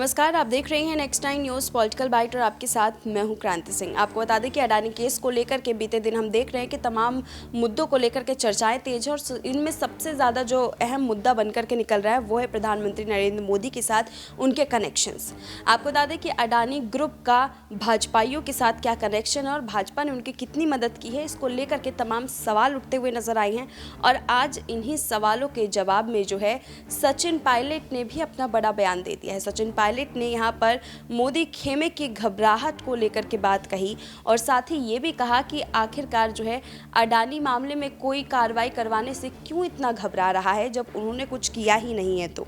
नमस्कार, आप देख रहे हैं नेक्स्ट 9 न्यूज़ पॉलिटिकल बाइट और आपके साथ मैं हूं क्रांति सिंह। आपको बता दें कि अडानी केस को लेकर के बीते दिन हम देख रहे हैं कि तमाम मुद्दों को लेकर के चर्चाएं तेज हैं और इनमें सबसे ज़्यादा जो अहम मुद्दा बनकर के निकल रहा है वो है प्रधानमंत्री नरेंद्र मोदी के साथ उनके कनेक्शंस। आपको बता दें कि अडानी ग्रुप का भाजपाइयों के साथ क्या कनेक्शन है और भाजपा ने उनकी कितनी मदद की है, इसको लेकर के तमाम सवाल उठते हुए नजर आए हैं। और आज इन्हीं सवालों के जवाब में जो है सचिन पायलट ने भी अपना बड़ा बयान दे दिया है। सचिन पायलट ने यहां पर मोदी खेमे की घबराहट को लेकर के बात कही और साथ ही ये भी कहा कि आखिरकार जो है अडानी मामले में कोई कार्रवाई करवाने से क्यों इतना घबरा रहा है जब उन्होंने कुछ किया ही नहीं है। तो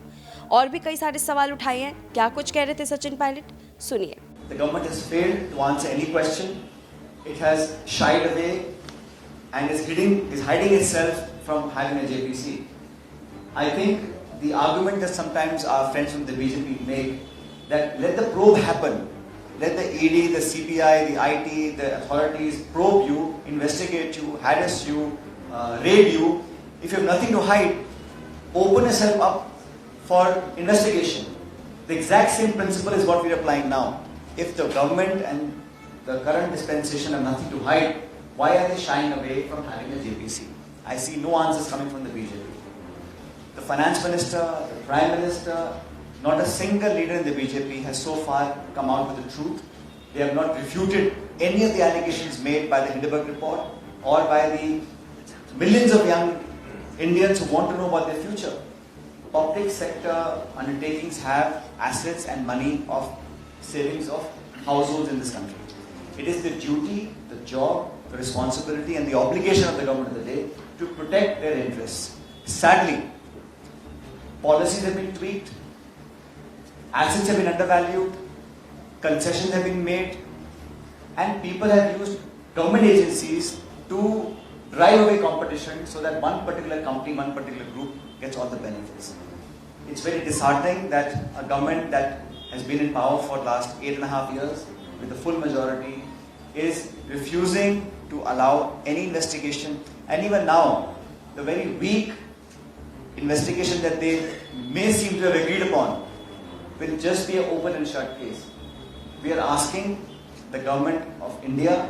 और भी कई सारे सवाल उठाए हैं। क्या कुछ कह रहे थे सचिन पायलट, सुनिए। The government has failed to answer any question. It has shied away and is hiding itself from having a JPC. I think the argument that sometimes our friends from the BJP make, that let the probe happen, let the ED, the CBI, the IT, the authorities probe you, investigate you, harass you, raid you. If you have nothing to hide, open yourself up for investigation. The exact same principle is what we are applying now. If the government and the current dispensation have nothing to hide, why are they shying away from having a JPC? I see no answers coming from the BJP. The finance minister, the prime minister, not a single leader in the BJP has so far come out with the truth. They have not refuted any of the allegations made by the Hindenburg report or by the millions of young Indians who want to know about their future. Public sector undertakings have assets and money of savings of households in this country. It is the duty, the job, the responsibility and the obligation of the government of the day to protect their interests. Sadly, policies have been tweaked, assets have been undervalued, concessions have been made, and people have used government agencies to drive away competition so that one particular company, one particular group gets all the benefits. It's very disheartening that a government that has been in power for the last 8.5 years with a full majority is refusing to allow any investigation, and even now the very weak investigation that they may seem to have agreed upon will just be an open and shut case. We are asking the government of India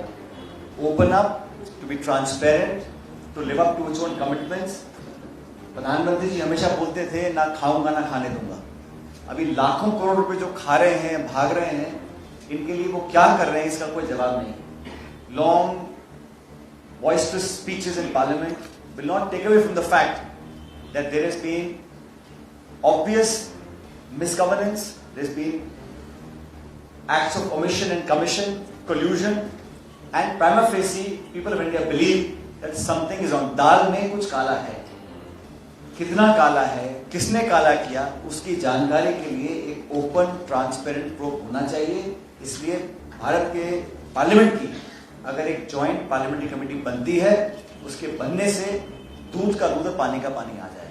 open up, to be transparent, to live up to its own commitments. प्रधानमंत्री जी हमेशा बोलते थे ना खाऊंगा ना खाने दूंगा। अभी लाखों करोड़ रुपए जो खा रहे हैं, भाग रहे हैं, इनके लिए वो क्या कर रहे हैं इसका कोई जवाब नहीं। Long boisterous speeches in parliament will not take away from the fact that there has been obvious misgovernance, there's been acts of omission and commission, collusion, and prima facie people of India believe that something is on. दाल में कुछ काला है, कितना काला है, किसने काला किया, उसकी जानकारी के लिए एक ओपन ट्रांसपेरेंट प्रोब होना चाहिए। इसलिए भारत के पार्लियामेंट की अगर एक जॉइंट पार्लियामेंट्री कमेटी बनती है, उसके बनने से दूध का दूध, पानी का पानी आ जाएगा।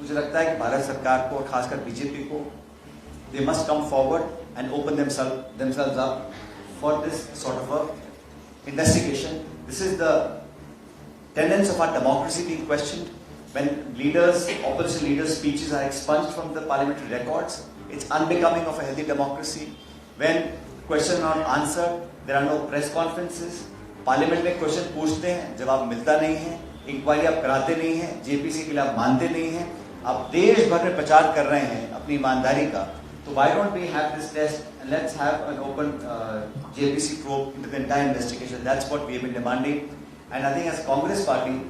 मुझे लगता है कि भारत सरकार को और खासकर बीजेपी को, they must come forward and open themselves up for this sort of a investigation. This is the tenets of our democracy being questioned. When leaders, opposition leaders' speeches are expunged from the parliamentary records, it's unbecoming of a healthy democracy. When questions are not answered, there are no press conferences. Parliament में question पूछते हैं, जवाब मिलता नहीं है, inquiry आप कराते नहीं हैं, जेपीसी के लिए आप मानते नहीं हैं, आप देश भर में प्रचार कर रहे हैं अपनी ईमानदारी का। तो why don't we have this test and let's have an open JPC probe into the entire investigation? That's what we have been demanding. And I think as Congress party,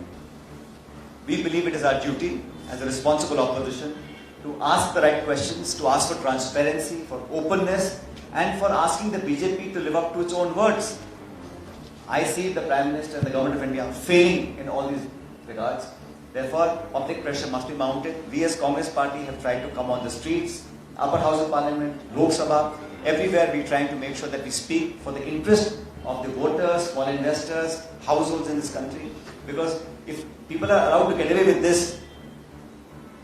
we believe it is our duty as a responsible opposition to ask the right questions, to ask for transparency, for openness, and for asking the BJP to live up to its own words. I see the Prime Minister and the Government of India failing in all these regards. Therefore, public pressure must be mounted. We as Congress party have tried to come on the streets, upper house of parliament, Lok Sabha, everywhere we are trying to make sure that we speak for the interest of the voters, small investors, households in this country. Because if people are allowed to get away with this,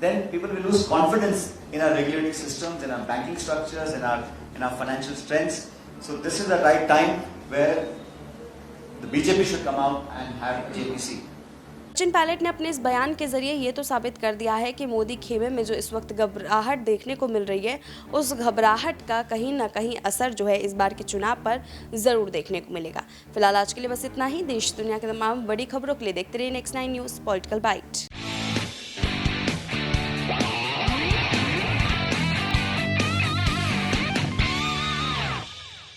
then people will lose confidence in our regulatory systems, in our banking structures, in our financial strengths. So this is the right time where the BJP should come out and have JPC. Sachin Pilot ने अपने इस बयान के जरिए ये तो साबित कर दिया है कि मोदी खेमे में जो इस वक्त घबराहट देखने को मिल रही है, उस घबराहट का कहीं ना कहीं असर जो है इस बार के चुनाव पर ज़रूर देखने को मिलेगा। फिलहाल आज के लिए बस इतना ही। देश दुनिया के तमाम बड़ी खबरों के लिए देखते रहिए Next 9 न्यूज़ पॉलिटिकल बाइट।